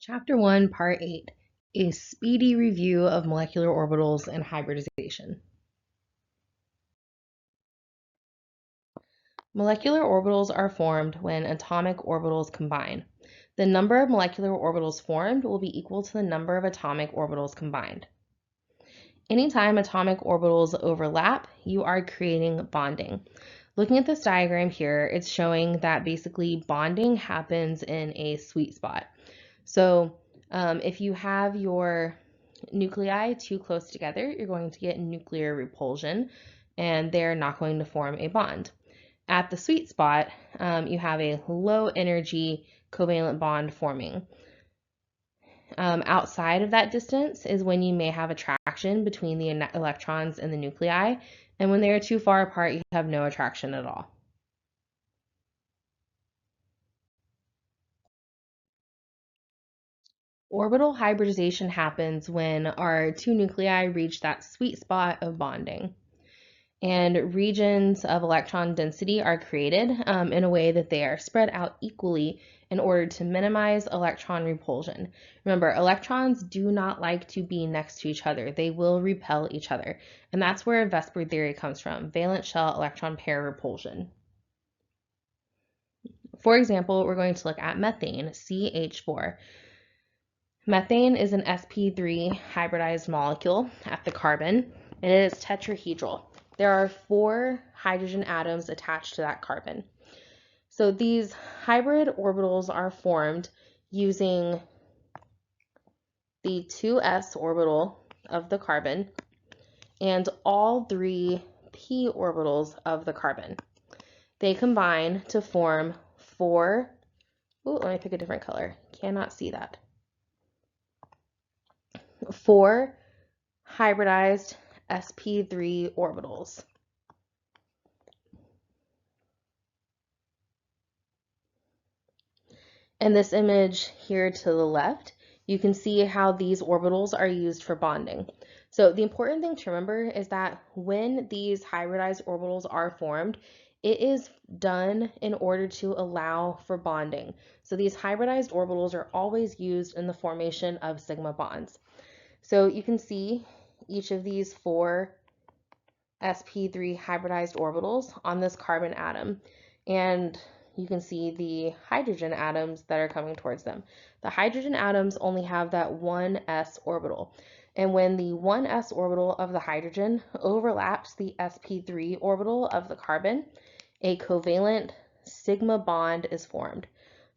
Chapter 1, Part 8, a speedy review of molecular orbitals and hybridization. Molecular orbitals are formed when atomic orbitals combine. The number of molecular orbitals formed will be equal to the number of atomic orbitals combined. Anytime atomic orbitals overlap, you are creating bonding. Looking at this diagram here, it's showing that basically bonding happens in a sweet spot. So if you have your nuclei too close together, you're going to get nuclear repulsion, and they're not going to form a bond. At the sweet spot, you have a low energy covalent bond forming. Outside of that distance is when you may have attraction between the electrons and the nuclei, and when they are too far apart, you have no attraction at all. Orbital hybridization happens when our two nuclei reach that sweet spot of bonding. And regions of electron density are created in a way that they are spread out equally in order to minimize electron repulsion. Remember, electrons do not like to be next to each other. They will repel each other. And that's where Vesper theory comes from, valence shell electron pair repulsion. For example, we're going to look at methane, CH4. Methane is an sp3 hybridized molecule at the carbon, and it is tetrahedral. There are 4 hydrogen atoms attached to that carbon. So these hybrid orbitals are formed using the 2s orbital of the carbon and all 3 p orbitals of the carbon. They combine to form 4, let me pick a different color, cannot see that. 4 hybridized sp3 orbitals. In this image here to the left, you can see how these orbitals are used for bonding. So the important thing to remember is that when these hybridized orbitals are formed, it is done in order to allow for bonding. So these hybridized orbitals are always used in the formation of sigma bonds. So you can see each of these 4 sp3 hybridized orbitals on this carbon atom, and you can see the hydrogen atoms that are coming towards them. The hydrogen atoms only have that 1s orbital, and when the 1s orbital of the hydrogen overlaps the sp3 orbital of the carbon, a covalent sigma bond is formed.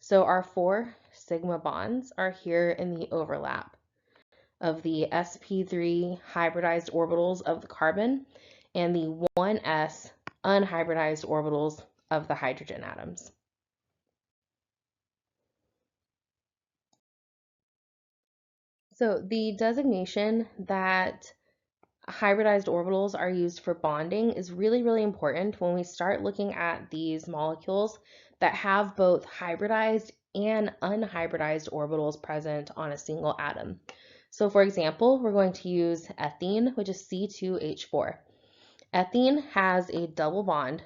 So our 4 sigma bonds are here in the overlap of the sp3 hybridized orbitals of the carbon and the 1s unhybridized orbitals of the hydrogen atoms. So the designation that hybridized orbitals are used for bonding is really, really important when we start looking at these molecules that have both hybridized and unhybridized orbitals present on a single atom. So for example, we're going to use ethene, which is C2H4. Ethene has a double bond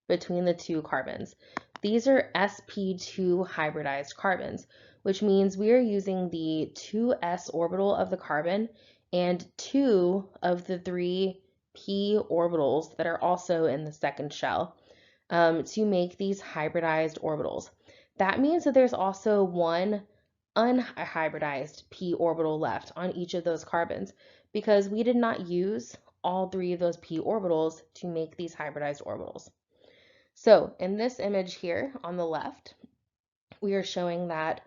between the 2 carbons. These are sp2 hybridized carbons, which means we are using the 2s orbital of the carbon and 2 of the 3 p orbitals that are also in the second shell to make these hybridized orbitals. That means that there's also 1 unhybridized p orbital left on each of those carbons because we did not use all 3 of those p orbitals to make these hybridized orbitals. So in this image here on the left, we are showing that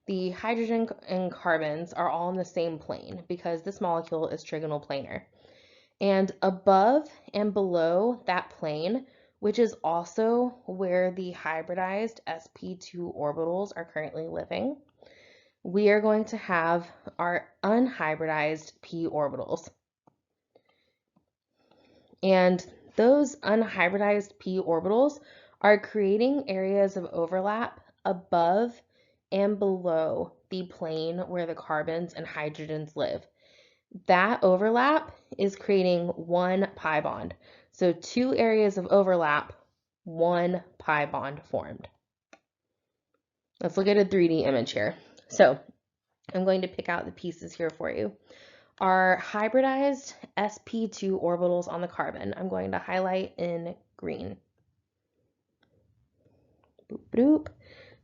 the hydrogen and carbons are all in the same plane because this molecule is trigonal planar. And above and below that plane, which is also where the hybridized sp2 orbitals are currently living, we are going to have our unhybridized p orbitals. And those unhybridized p orbitals are creating areas of overlap above and below the plane where the carbons and hydrogens live. That overlap is creating 1 pi bond. So 2 areas of overlap, 1 pi bond formed. Let's look at a 3D image here. So I'm going to pick out the pieces here for you. Our hybridized sp2 orbitals on the carbon, I'm going to highlight in green. Boop, boop.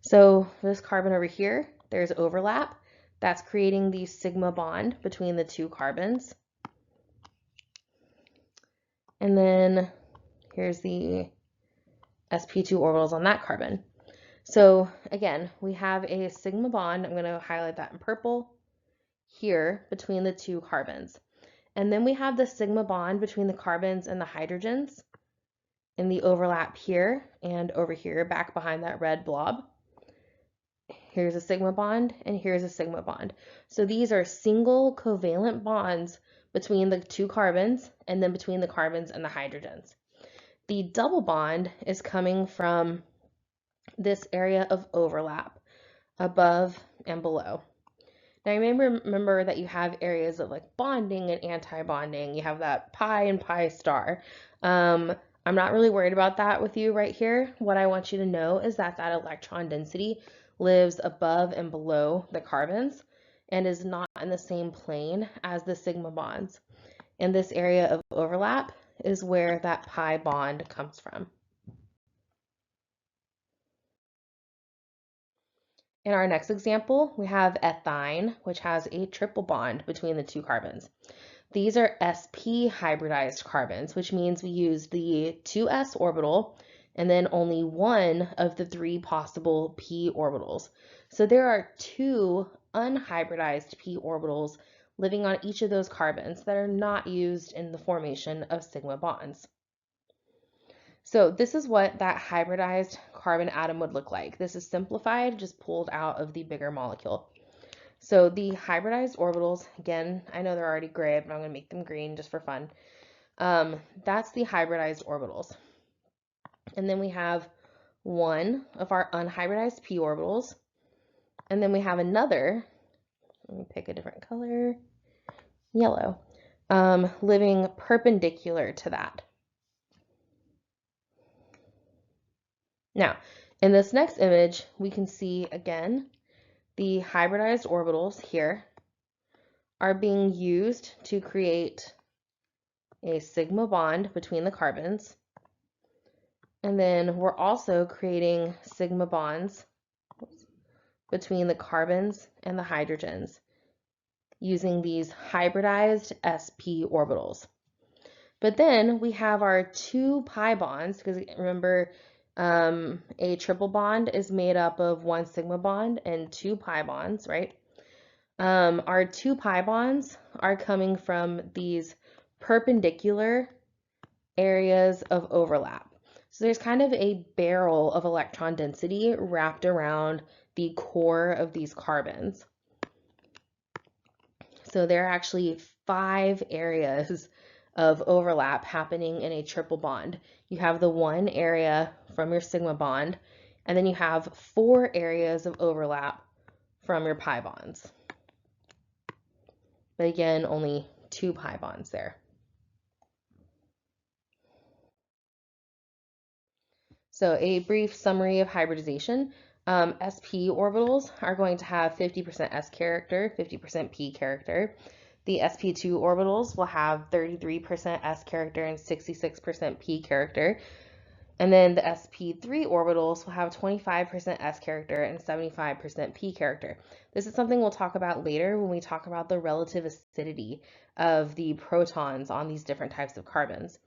So this carbon over here, there's overlap. That's creating the sigma bond between the two carbons. And then here's the sp2 orbitals on that carbon. So again, we have a sigma bond. I'm going to highlight that in purple here between the two carbons. And then we have the sigma bond between the carbons and the hydrogens in the overlap here and over here back behind that red blob. Here's a sigma bond and here's a sigma bond. So these are single covalent bonds between the two carbons and then between the carbons and the hydrogens. The double bond is coming from this area of overlap above and below. Now you may remember that you have areas of like bonding and anti-bonding. You have that pi and pi star. I'm not really worried about that with you right here. What I want you to know is that that electron density lives above and below the carbons and is not in the same plane as the sigma bonds. And this area of overlap is where that pi bond comes from. In our next example, we have ethine, which has a triple bond between the two carbons. These are sp hybridized carbons, which means we use the 2s orbital and then only one of the three possible p orbitals. So there are two unhybridized p orbitals living on each of those carbons that are not used in the formation of sigma bonds. So this is what that hybridized carbon atom would look like. This is simplified, just pulled out of the bigger molecule. So the hybridized orbitals, again, I know they're already gray, but I'm going to make them green just for fun. That's the hybridized orbitals. And then we have one of our unhybridized p orbitals. And then we have another, let me pick a different color, yellow, living perpendicular to that. Now, in this next image, we can see again, the hybridized orbitals here are being used to create a sigma bond between the carbons. And then we're also creating sigma bonds between the carbons and the hydrogens using these hybridized sp orbitals. But then we have our two pi bonds, because remember, a triple bond is made up of one sigma bond and two pi bonds, right? Our two pi bonds are coming from these perpendicular areas of overlap. So there's kind of a barrel of electron density wrapped around the core of these carbons. So there are actually 5 areas of overlap happening in a triple bond. You have the one area from your sigma bond, and then you have 4 areas of overlap from your pi bonds. But again, only 2 pi bonds there. So a brief summary of hybridization. sp orbitals are going to have 50% s character, 50% p character. The sp2 orbitals will have 33% s character and 66% p character. And then the sp3 orbitals will have 25% s character and 75% p character. This is something we'll talk about later when we talk about the relative acidity of the protons on these different types of carbons.